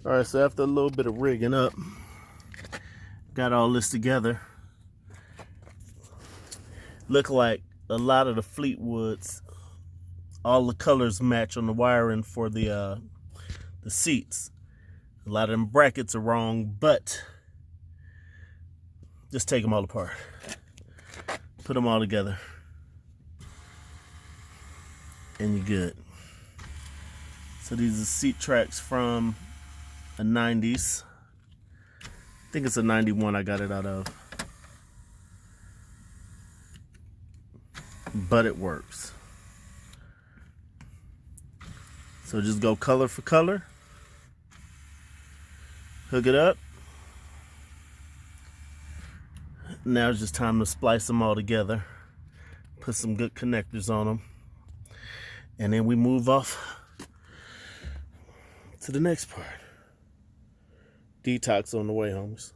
All right, so after a little bit of rigging up, got all this together. Look like a lot of the Fleetwoods, all the colors match on the wiring for the seats. A lot of them brackets are wrong, but just take them all apart. Put them all together. And you're good. So these are seat tracks from a 90s. I think it's a 91 I got it out of. But it works. So just go color for color. Hook it up. Now it's just time to splice them all together. Put some good connectors on them. And then we move off to the next part. Detox on the way, homies.